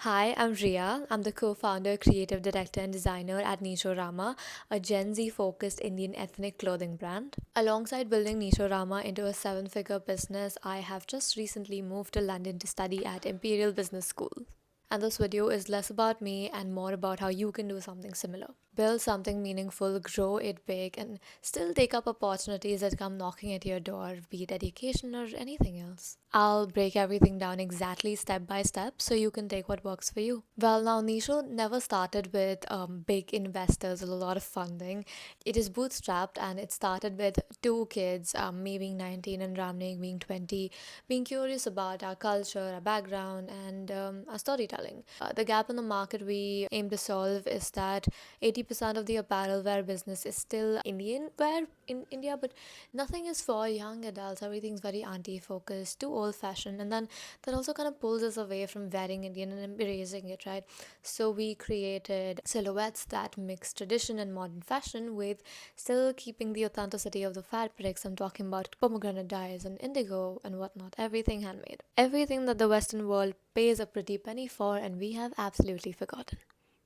Hi, I'm Ria. I'm the co founder, creative director, and designer at Rama, a Gen Z focused Indian ethnic clothing brand. Alongside building Rama into a seven-figure business, I have just recently moved to London to study at Imperial Business School. And this video is less about me and more about how you can do something similar. Build something meaningful, grow it big, and still take up opportunities that come knocking at your door, be it education or anything else. I'll break everything down exactly step by step so you can take what works for you. Well, now Nisho never started with big investors or a lot of funding. It is bootstrapped and it started with two kids, me being 19 and Ramnik being 20, being curious about our culture, our background, and our storytelling. The gap in the market we aim to solve is that 80% of the apparel wear business is still Indian wear in India, but nothing is for young adults. Everything's very auntie focused, too old fashioned, and then that also kind of pulls us away from wearing Indian and embracing it, right? So we created silhouettes that mix tradition and modern fashion with still keeping the authenticity of the fabrics. I'm talking about pomegranate dyes and indigo and whatnot, everything handmade. Everything that the Western world pays a pretty penny for, and we have absolutely forgotten.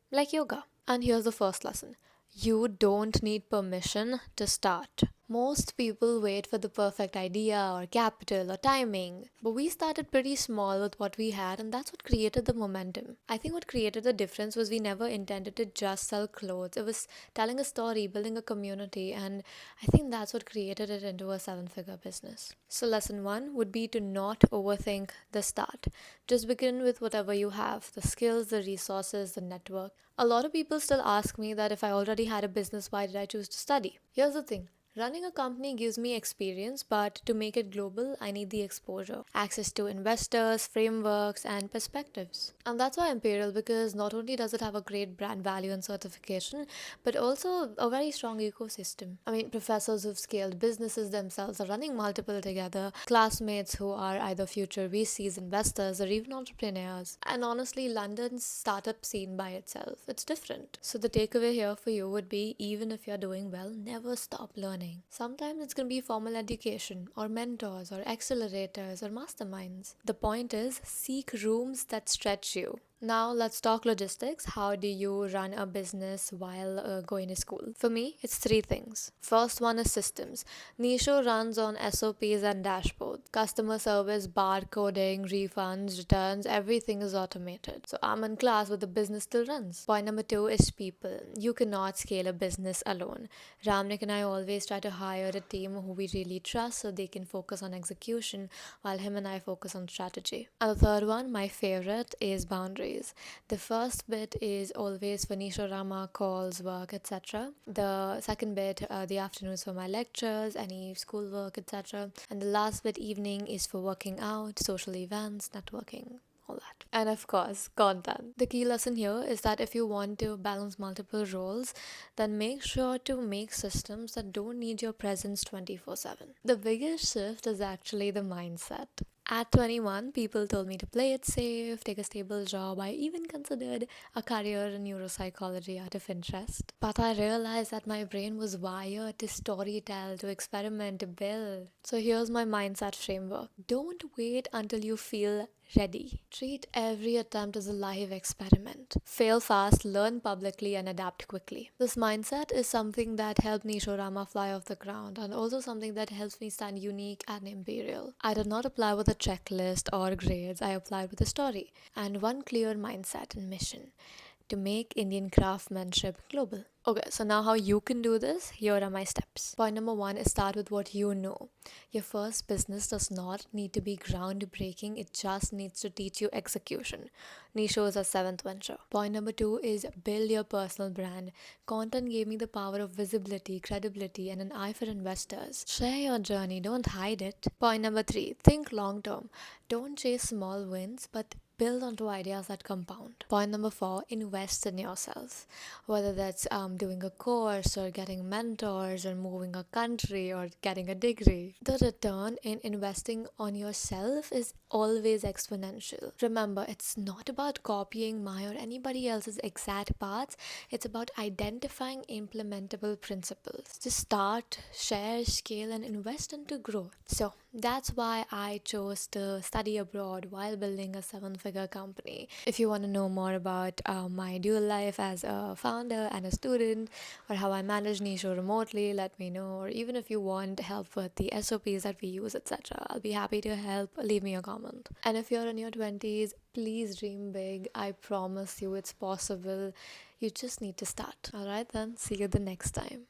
Like yoga. And here's the first lesson: you don't need permission to start. Most people wait for the perfect idea or capital or timing, but we started pretty small with what we had, and that's what created the momentum. I think what created the difference was we never intended to just sell clothes, it was telling a story, building a community, and I think that's what created it into a seven-figure business. So, lesson one would be to not overthink the start. Just begin with whatever you have: the skills, the resources, the network. A lot of people still ask me that if I already had a business, why did I choose to study? Here's the thing: running a company gives me experience, but to make it global, I need the exposure, access to investors, frameworks, and perspectives. And that's why Imperial, because not only does it have a great brand value and certification, but also a very strong ecosystem. I mean, professors who've scaled businesses themselves are running multiple together, classmates who are either future VCs, investors, or even entrepreneurs. And honestly, London's startup scene by itself, it's different. So the takeaway here for you would be, even if you're doing well, never stop learning. Sometimes it's going to be formal education, or mentors, or accelerators, or masterminds. The point is, seek rooms that stretch you. Now let's talk logistics. How do you run a business while going to school? For me, it's three things. First one is systems. Nisho runs on SOPs and dashboards. Customer service, barcoding, refunds, returns, everything is automated. So I'm in class, but the business still runs. Point number two is people. You cannot scale a business alone. Ramnik and I always try to hire a team who we really trust so they can focus on execution while him and I focus on strategy. And the third one, my favorite, is boundaries. The first bit is always for Rama, calls, work, etc. The second bit, the afternoons for my lectures, any schoolwork, etc. And the last bit, evening, is for working out, social events, networking, all that. And of course, content. The key lesson here is that if you want to balance multiple roles, then make sure to make systems that don't need your presence 24/7. The biggest shift is actually the mindset. At 21, people told me to play it safe, take a stable job. I even considered a career in neuropsychology out of interest. But I realized that my brain was wired to storytell, to experiment, to build. So here's my mindset framework: don't wait until you feel ready. Treat every attempt as a live experiment. Fail fast, learn publicly, and adapt quickly. This mindset is something that helped Rama fly off the ground, and also something that helps me stand unique at Imperial. I did not apply with a checklist or grades, I applied with a story and one clear mindset and mission: to make Indian craftsmanship global. Okay, so now how you can do this? Here are my steps. Point number one is start with what you know. Your first business does not need to be groundbreaking, it just needs to teach you execution. Nisho is a seventh venture. Point number two is build your personal brand. Content gave me the power of visibility, credibility, and an eye for investors. Share your journey, don't hide it. Point number three, think long term. Don't chase small wins, but build onto ideas that compound. Point number four, invest in yourself. Whether that's doing a course or getting mentors or moving a country or getting a degree. The return in investing on yourself is always exponential. Remember, it's not about copying my or anybody else's exact paths, it's about identifying implementable principles. Just start, share, scale, and invest into growth. So, That's why I chose to study abroad while building a seven-figure company. If you want to know more about my dual life as a founder and a student, or how I manage Nisho remotely, let me know. Or even if you want help with the SOPs that we use, etc., I'll be happy to help. Leave me a comment. And if you're in your 20s, please dream big. I promise you it's possible. You just need to start. Alright, then, see you the next time.